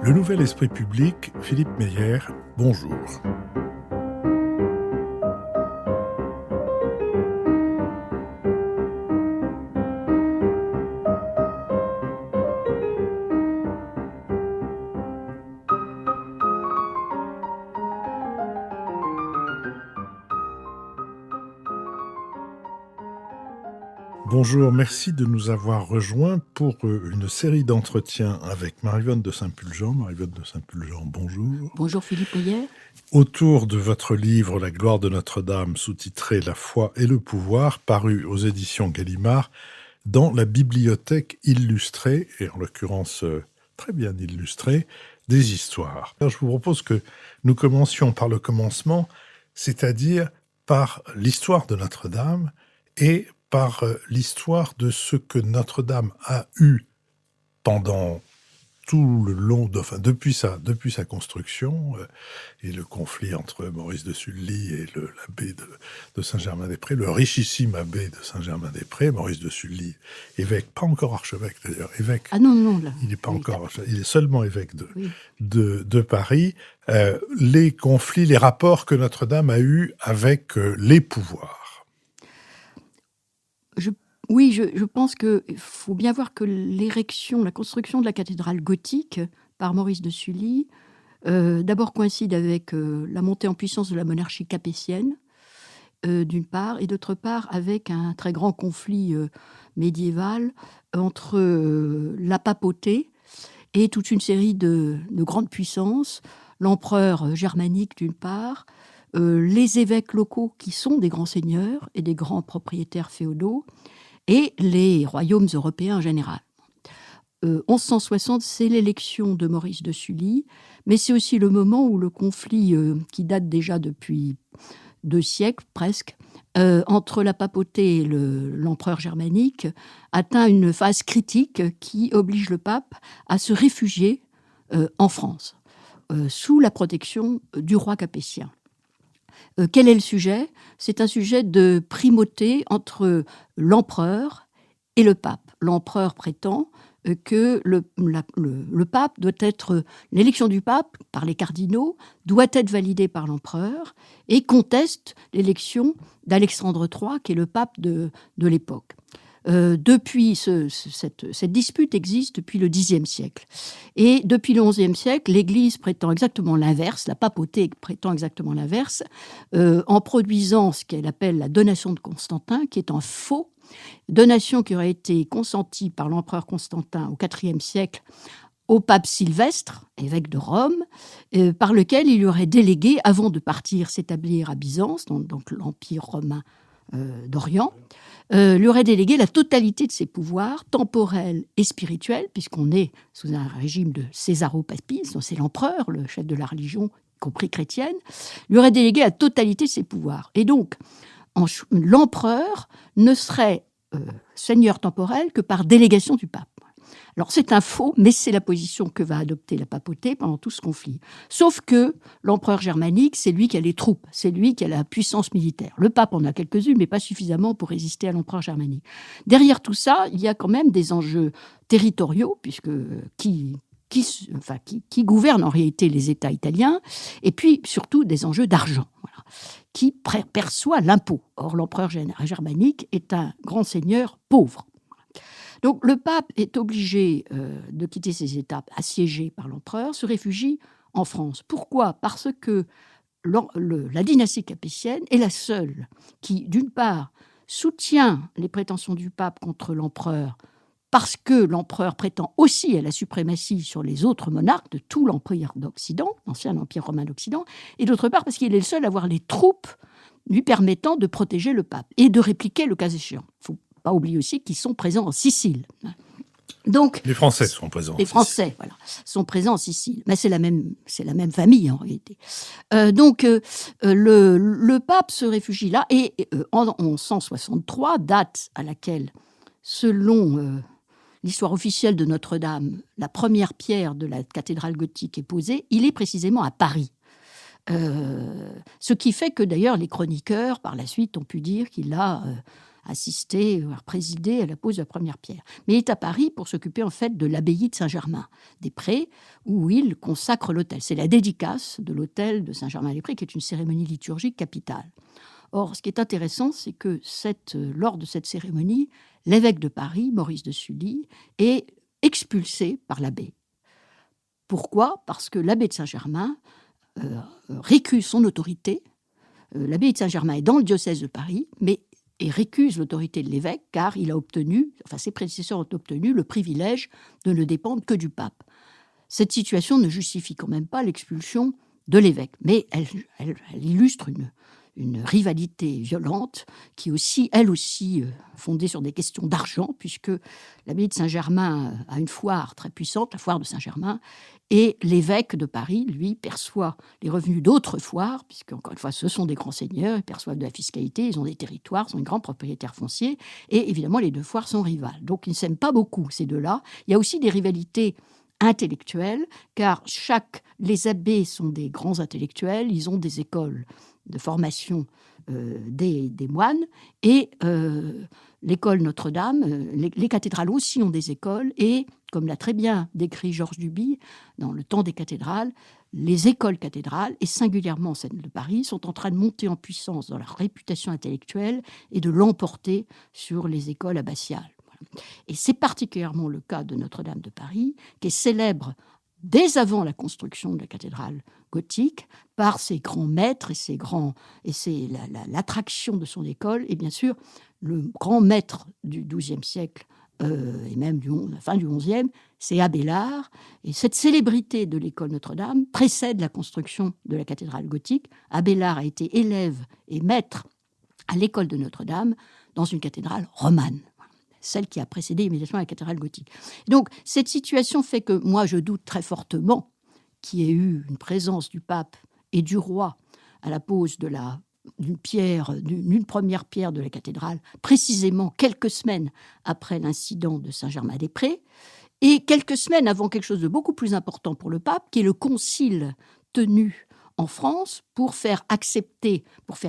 Le Nouvel Esprit Public, Philippe Meyer, bonjour. Bonjour, merci de nous avoir rejoints pour une série d'entretiens avec Marie-Vonne de Saint-Pulgent. Marie-Vonne de Saint-Pulgent, bonjour. Bonjour Philippe Meyer. Autour de votre livre « La gloire de Notre-Dame », sous-titré « La foi et le pouvoir », paru aux éditions Gallimard, dans la bibliothèque illustrée, et en l'occurrence très bien illustrée, des histoires. Alors, je vous propose que nous commencions par le commencement, c'est-à-dire par l'histoire de Notre-Dame et par l'histoire de ce que Notre-Dame a eu pendant tout le long, depuis sa construction, et le conflit entre Maurice de Sully et l'abbé de Saint-Germain-des-Prés, le richissime abbé de Saint-Germain-des-Prés, Maurice de Sully, évêque, pas encore archevêque d'ailleurs, évêque. Ah non, là. Il n'est pas encore archevêque, il est seulement évêque de Paris. Les conflits, les rapports que Notre-Dame a eus avec les pouvoirs. Je pense qu'il faut bien voir que l'érection, la construction de la cathédrale gothique par Maurice de Sully, d'abord coïncide avec la montée en puissance de la monarchie capétienne, d'une part, et d'autre part avec un très grand conflit médiéval entre la papauté et toute une série de grandes puissances, l'empereur germanique d'une part, les évêques locaux qui sont des grands seigneurs et des grands propriétaires féodaux, et les royaumes européens en général. 1160, c'est l'élection de Maurice de Sully, mais c'est aussi le moment où le conflit, qui date déjà depuis 2 siècles presque, entre la papauté et l'empereur germanique, atteint une phase critique qui oblige le pape à se réfugier en France, sous la protection du roi capétien. Quel est le sujet ? C'est un sujet de primauté entre l'empereur et le pape. L'empereur prétend que le pape doit être, l'élection du pape par les cardinaux doit être validée par l'empereur et conteste l'élection d'Alexandre III, qui est le pape de l'époque. Depuis cette dispute existe depuis le Xe siècle. Et depuis le XIe siècle, l'Église prétend exactement l'inverse, la papauté prétend exactement l'inverse, en produisant ce qu'elle appelle la donation de Constantin, qui est un faux, donation qui aurait été consentie par l'empereur Constantin au IVe siècle au pape Sylvestre, évêque de Rome, par lequel il lui aurait délégué, avant de partir s'établir à Byzance, donc l'Empire romain d'Orient, lui aurait délégué la totalité de ses pouvoirs temporels et spirituels, puisqu'on est sous un régime de césaropapisme, c'est l'empereur, le chef de la religion, y compris chrétienne, lui aurait délégué la totalité de ses pouvoirs. Et donc, l'empereur ne serait seigneur temporel que par délégation du pape. Alors c'est un faux, mais c'est la position que va adopter la papauté pendant tout ce conflit. Sauf que l'empereur germanique, c'est lui qui a les troupes, c'est lui qui a la puissance militaire. Le pape en a quelques-unes, mais pas suffisamment pour résister à l'empereur germanique. Derrière tout ça, il y a quand même des enjeux territoriaux, puisque qui gouverne en réalité les États italiens, et puis surtout des enjeux d'argent, voilà, qui perçoit l'impôt. Or, l'empereur germanique est un grand seigneur pauvre. Donc le pape est obligé de quitter ses États assiégés par l'empereur, se réfugie en France. Pourquoi ? Parce que la dynastie capétienne est la seule qui, d'une part, soutient les prétentions du pape contre l'empereur, parce que l'empereur prétend aussi à la suprématie sur les autres monarques de tout l'Empire d'Occident, l'ancien Empire romain d'Occident, et d'autre part parce qu'il est le seul à avoir les troupes lui permettant de protéger le pape et de répliquer le cas échéant. Il ne faut pas oublier aussi qu'ils sont présents en Sicile. Donc, les Français sont présents. Les Français, voilà, sont présents en Sicile. Mais c'est la même famille en réalité. Donc, le pape se réfugie là. Et en 1163, date à laquelle, selon l'histoire officielle de Notre-Dame, la première pierre de la cathédrale gothique est posée, il est précisément à Paris. Ce qui fait que d'ailleurs les chroniqueurs, par la suite, ont pu dire qu'il a assisté, présidé à la pose de la première pierre. Mais il est à Paris pour s'occuper en fait de l'abbaye de Saint-Germain-des-Prés, où il consacre l'autel. C'est la dédicace de l'autel de Saint-Germain-des-Prés, qui est une cérémonie liturgique capitale. Or, ce qui est intéressant, c'est que lors de cette cérémonie, l'évêque de Paris, Maurice de Sully, est expulsé par l'abbé. Pourquoi ? Parce que l'abbé de Saint-Germain récuse son autorité. L'abbé de Saint-Germain est dans le diocèse de Paris, mais et récuse l'autorité de l'évêque, car ses prédécesseurs ont obtenu le privilège de ne dépendre que du pape. Cette situation ne justifie quand même pas l'expulsion de l'évêque, mais elle illustre une rivalité violente qui est elle aussi fondée sur des questions d'argent, puisque l'abbaye de Saint-Germain a une foire très puissante, la foire de Saint-Germain, et l'évêque de Paris, lui, perçoit les revenus d'autres foires, puisque, encore une fois, ce sont des grands seigneurs, ils perçoivent de la fiscalité, ils ont des territoires, sont des grands propriétaires fonciers, et évidemment, les deux foires sont rivales. Donc, ils ne s'aiment pas beaucoup, ces deux-là. Il y a aussi des rivalités intellectuelles, car les abbés sont des grands intellectuels, ils ont des écoles de formation des moines, et l'école Notre-Dame, les cathédrales aussi ont des écoles, et comme l'a très bien décrit Georges Duby, dans Le Temps des cathédrales, les écoles cathédrales, et singulièrement celle de Paris, sont en train de monter en puissance dans leur réputation intellectuelle et de l'emporter sur les écoles abbatiales. Voilà. Et c'est particulièrement le cas de Notre-Dame de Paris, qui est célèbre dès avant la construction de la cathédrale gothique, par ses grands maîtres et c'est l'attraction de son école, et bien sûr, le grand maître du XIIe siècle, et même la fin du XIe, c'est Abélard. Et cette célébrité de l'école Notre-Dame précède la construction de la cathédrale gothique. Abélard a été élève et maître à l'école de Notre-Dame dans une cathédrale romane, celle qui a précédé immédiatement la cathédrale gothique. Donc, cette situation fait que moi, je doute très fortement qu'il y ait eu une présence du pape et du roi à la pose d'une première pierre de la cathédrale, précisément quelques semaines après l'incident de Saint-Germain-des-Prés, et quelques semaines avant quelque chose de beaucoup plus important pour le pape, qui est le concile tenu en France pour faire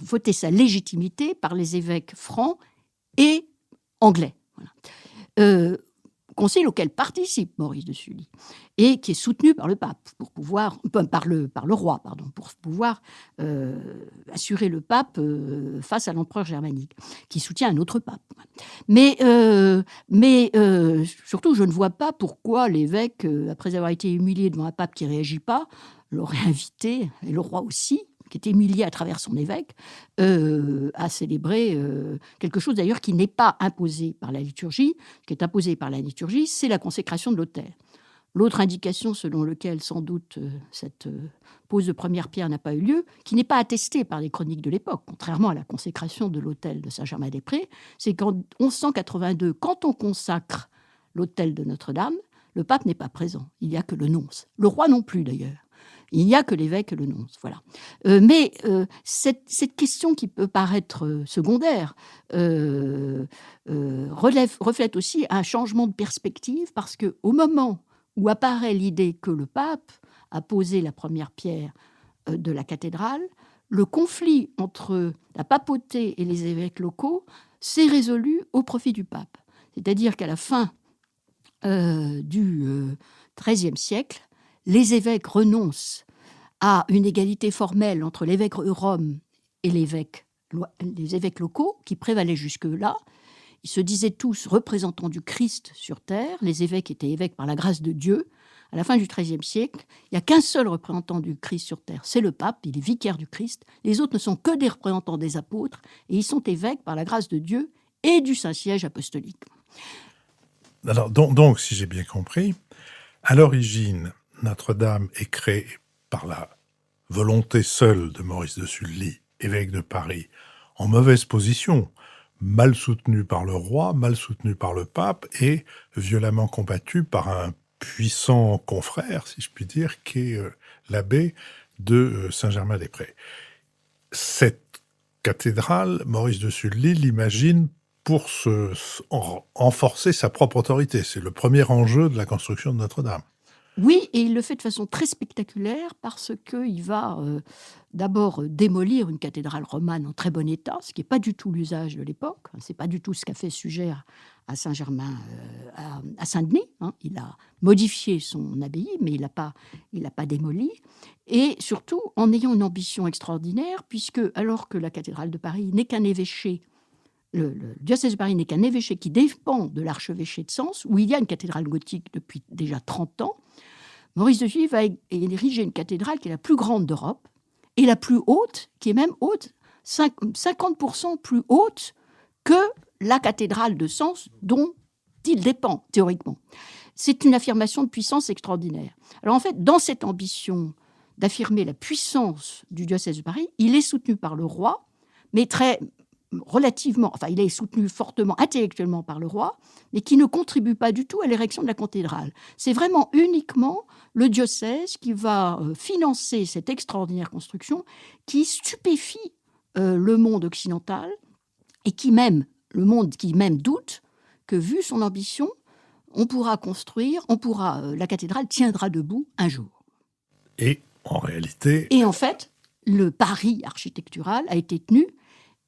voter sa légitimité par les évêques francs et anglais. Voilà. Concile auquel participe Maurice de Sully et qui est soutenu par le pape par le roi, pour pouvoir assurer le pape face à l'empereur germanique, qui soutient un autre pape. Mais surtout, je ne vois pas pourquoi l'évêque, après avoir été humilié devant un pape qui ne réagit pas, l'aurait invité, et le roi aussi, qui est humilié à travers son évêque, à célébrer quelque chose d'ailleurs qui n'est pas imposé par la liturgie. Ce qui est imposé par la liturgie, c'est la consécration de l'autel. L'autre indication selon laquelle sans doute cette pose de première pierre n'a pas eu lieu, qui n'est pas attestée par les chroniques de l'époque, contrairement à la consécration de l'autel de Saint-Germain-des-Prés, c'est qu'en 1182, quand on consacre l'autel de Notre-Dame, le pape n'est pas présent, il n'y a que le nonce. Le roi non plus d'ailleurs. Il n'y a que l'évêque et le nonce, voilà. Mais cette question qui peut paraître secondaire reflète aussi un changement de perspective, parce qu'au moment où apparaît l'idée que le pape a posé la première pierre de la cathédrale, le conflit entre la papauté et les évêques locaux s'est résolu au profit du pape. C'est-à-dire qu'à la fin du XIIIe siècle, les évêques renoncent à une égalité formelle entre l'évêque de Rome et les évêques locaux qui prévalaient jusque-là. Ils se disaient tous représentants du Christ sur terre. Les évêques étaient évêques par la grâce de Dieu. À la fin du XIIIe siècle, il n'y a qu'un seul représentant du Christ sur terre, c'est le pape, il est vicaire du Christ. Les autres ne sont que des représentants des apôtres, et ils sont évêques par la grâce de Dieu et du Saint-Siège apostolique. Alors, donc, si j'ai bien compris, à l'origine, Notre-Dame est créée par la volonté seule de Maurice de Sully, évêque de Paris, en mauvaise position, mal soutenu par le roi, mal soutenu par le pape, et violemment combattu par un puissant confrère, si je puis dire, qui est l'abbé de Saint-Germain-des-Prés. Cette cathédrale, Maurice de Sully l'imagine pour renforcer sa propre autorité. C'est le premier enjeu de la construction de Notre-Dame. Oui, et il le fait de façon très spectaculaire parce qu'il va d'abord démolir une cathédrale romane en très bon état, ce qui n'est pas du tout l'usage de l'époque. C'est pas du tout ce qu'a fait Suger à Saint-Germain, à Saint-Denis, hein. Il a modifié son abbaye, mais il l'a pas démoli. Et surtout, en ayant une ambition extraordinaire, puisque alors que la cathédrale de Paris n'est qu'un évêché, le diocèse de Paris n'est qu'un évêché qui dépend de l'archevêché de Sens, où il y a une cathédrale gothique depuis déjà 30 ans, Maurice de Sully va ériger une cathédrale qui est la plus grande d'Europe et la plus haute, qui est même haute, 50% plus haute que la cathédrale de Sens dont il dépend théoriquement. C'est une affirmation de puissance extraordinaire. Alors en fait, dans cette ambition d'affirmer la puissance du diocèse de Paris, il est soutenu par le roi, mais il est soutenu fortement intellectuellement par le roi, mais qui ne contribue pas du tout à l'érection de la cathédrale. C'est vraiment uniquement le diocèse qui va financer cette extraordinaire construction qui stupéfie le monde occidental et qui même doute que, vu son ambition, la cathédrale tiendra debout un jour. Et en réalité... Et en fait, le pari architectural a été tenu.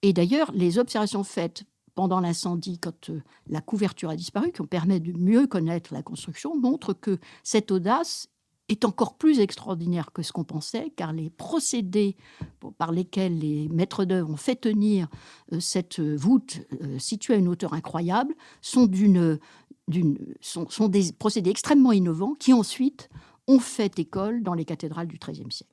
Et d'ailleurs, les observations faites pendant l'incendie, quand la couverture a disparu, qui ont permis de mieux connaître la construction, montrent que cette audace est encore plus extraordinaire que ce qu'on pensait, car les procédés par lesquels les maîtres d'œuvre ont fait tenir cette voûte située à une hauteur incroyable sont des procédés extrêmement innovants qui ensuite ont fait école dans les cathédrales du XIIIe siècle.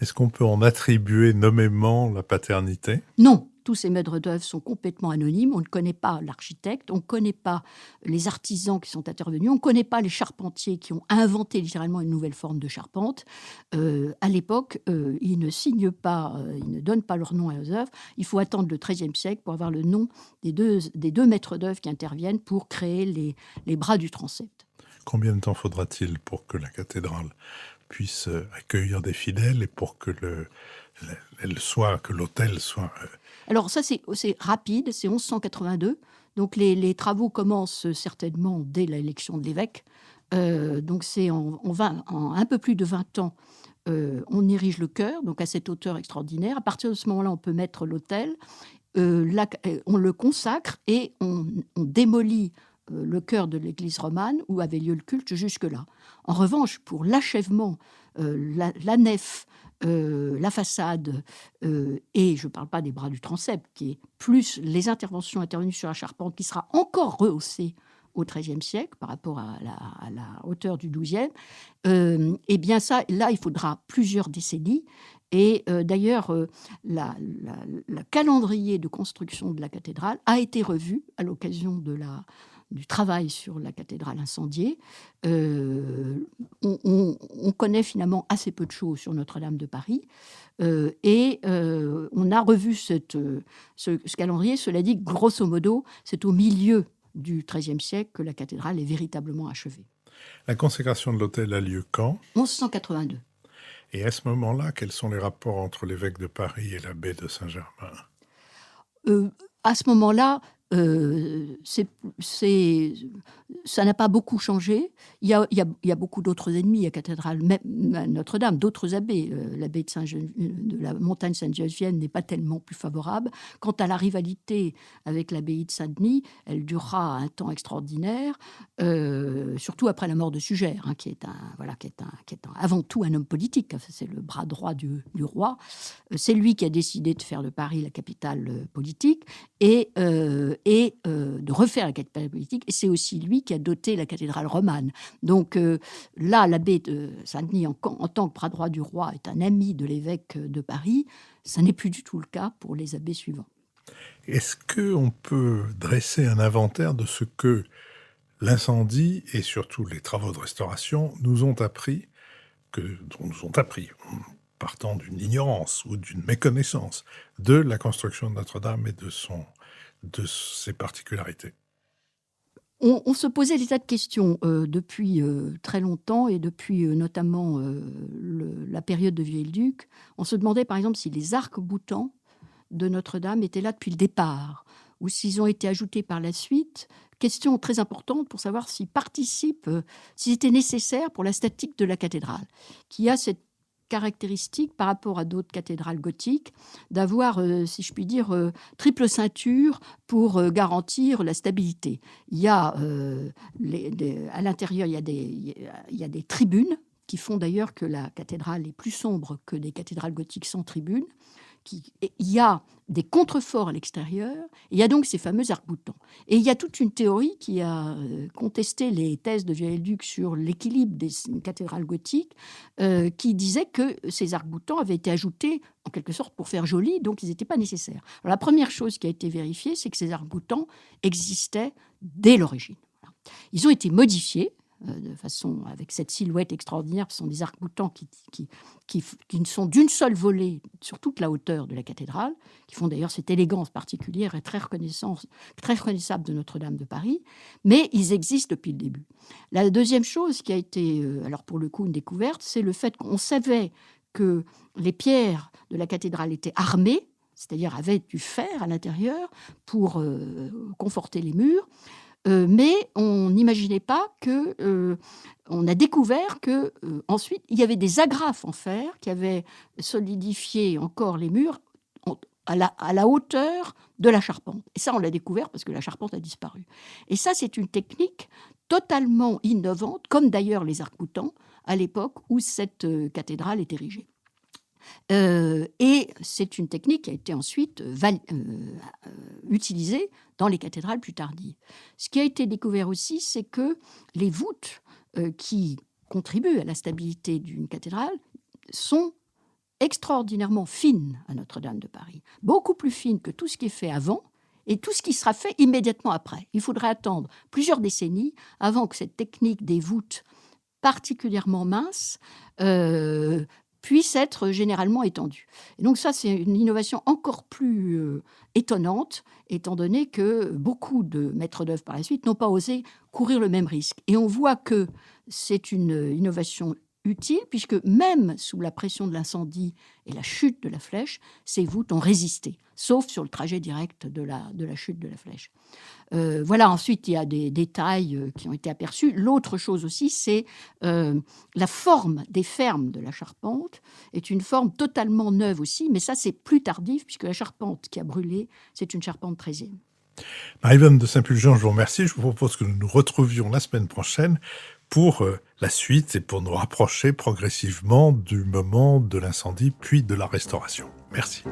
Est-ce qu'on peut en attribuer nommément la paternité ? Non, tous ces maîtres d'œuvre sont complètement anonymes. On ne connaît pas l'architecte, on ne connaît pas les artisans qui sont intervenus, on ne connaît pas les charpentiers qui ont inventé littéralement une nouvelle forme de charpente. À l'époque, ils ne signent pas, ils ne donnent pas leur nom aux œuvres. Il faut attendre le XIIIe siècle pour avoir le nom des deux maîtres d'œuvre qui interviennent pour créer les bras du transept. Combien de temps faudra-t-il pour que la cathédrale puisse accueillir des fidèles et pour que l'autel soit... Alors ça, c'est rapide, c'est 1182. Donc les travaux commencent certainement dès l'élection de l'évêque. Donc c'est en un peu plus de 20 ans, on érige le chœur, donc à cette hauteur extraordinaire. À partir de ce moment-là, on peut mettre l'autel. On le consacre et on démolit le chœur de l'église romane où avait lieu le culte jusque-là. En revanche, pour l'achèvement, la nef, la façade, et je ne parle pas des bras du transept, qui est plus les interventions intervenues sur la charpente, qui sera encore rehaussée au XIIIe siècle par rapport à la hauteur du XIIe, et bien ça, là, il faudra plusieurs décennies. Et d'ailleurs, le calendrier de construction de la cathédrale a été revu à l'occasion du travail sur la cathédrale incendiée. On connaît finalement assez peu de choses sur Notre-Dame de Paris. Et on a revu ce calendrier. Cela dit, grosso modo, c'est au milieu du XIIIe siècle que la cathédrale est véritablement achevée. La consécration de l'autel a lieu quand ? 1182. Et à ce moment-là, quels sont les rapports entre l'évêque de Paris et l'abbé de Saint-Germain ? À ce moment-là, ça n'a pas beaucoup changé. Il y a beaucoup d'autres ennemis à cathédrale, même à Notre-Dame, d'autres abbés. L'abbé de la montagne Sainte-Geneviève n'est pas tellement plus favorable. Quant à la rivalité avec l'abbaye de Saint-Denis, elle durera un temps extraordinaire, surtout après la mort de Suger, hein, qui est avant tout un homme politique. C'est le bras droit du roi. C'est lui qui a décidé de faire de Paris la capitale politique et de refaire la cathédrale politique. Et c'est aussi lui qui a doté la cathédrale romane. Donc là, l'abbé de Saint-Denis, en tant que bras droit du roi, est un ami de l'évêque de Paris. Ça n'est plus du tout le cas pour les abbés suivants. Est-ce qu'on peut dresser un inventaire de ce que l'incendie et surtout les travaux de restauration nous ont appris, partant d'une ignorance ou d'une méconnaissance de la construction de Notre-Dame et de ses particularités? On se posait des tas de questions depuis très longtemps et depuis notamment la période de Viollet-le-Duc. On se demandait par exemple si les arcs-boutants de Notre-Dame étaient là depuis le départ ou s'ils ont été ajoutés par la suite, question très importante pour savoir s'il était nécessaire pour la statique de la cathédrale, qui a cette caractéristique par rapport à d'autres cathédrales gothiques d'avoir, si je puis dire, triple ceinture pour garantir la stabilité. Il y a à l'intérieur, il y a des tribunes qui font d'ailleurs que la cathédrale est plus sombre que des cathédrales gothiques sans tribunes. Il y a des contreforts à l'extérieur, il y a donc ces fameux arcs-boutants. Et il y a toute une théorie qui a contesté les thèses de Viollet-le-Duc sur l'équilibre des cathédrales gothiques, qui disait que ces arcs-boutants avaient été ajoutés en quelque sorte pour faire joli, donc ils n'étaient pas nécessaires. Alors, la première chose qui a été vérifiée, c'est que ces arcs-boutants existaient dès l'origine. Voilà. Ils ont été modifiés de façon avec cette silhouette extraordinaire. Ce sont des arcs-boutants qui ne sont d'une seule volée sur toute la hauteur de la cathédrale, qui font d'ailleurs cette élégance particulière et très reconnaissable de Notre-Dame de Paris, mais ils existent depuis le début. La deuxième chose qui a été, alors pour le coup, une découverte, c'est le fait qu'on savait que les pierres de la cathédrale étaient armées, c'est-à-dire avaient du fer à l'intérieur pour conforter les murs. Mais on n'imaginait pas que... on a découvert que ensuite il y avait des agrafes en fer qui avaient solidifié encore les murs à la hauteur de la charpente. Et ça, on l'a découvert parce que la charpente a disparu. Et ça, c'est une technique totalement innovante, comme d'ailleurs les arcs-boutants, à l'époque où cette cathédrale est érigée. Et c'est une technique qui a été ensuite utilisée dans les cathédrales plus tardives. Ce qui a été découvert aussi, c'est que les voûtes qui contribuent à la stabilité d'une cathédrale sont extraordinairement fines à Notre-Dame de Paris, beaucoup plus fines que tout ce qui est fait avant et tout ce qui sera fait immédiatement après. Il faudrait attendre plusieurs décennies avant que cette technique des voûtes particulièrement minces puisse être généralement étendue. Et donc ça, c'est une innovation encore plus étonnante, étant donné que beaucoup de maîtres d'œuvre par la suite n'ont pas osé courir le même risque. Et on voit que c'est une innovation utile, puisque même sous la pression de l'incendie et la chute de la flèche, ces voûtes ont résisté, sauf sur le trajet direct de la chute de la flèche. Voilà, ensuite, il y a des détails qui ont été aperçus. L'autre chose aussi, c'est la forme des fermes de la charpente est une forme totalement neuve aussi, mais ça, c'est plus tardif, puisque la charpente qui a brûlé, c'est une charpente 13e. Marie-Vonne de Saint-Pulgent, je vous remercie. Je vous propose que nous nous retrouvions la semaine prochaine pour la suite et pour nous rapprocher progressivement du moment de l'incendie puis de la restauration. Merci.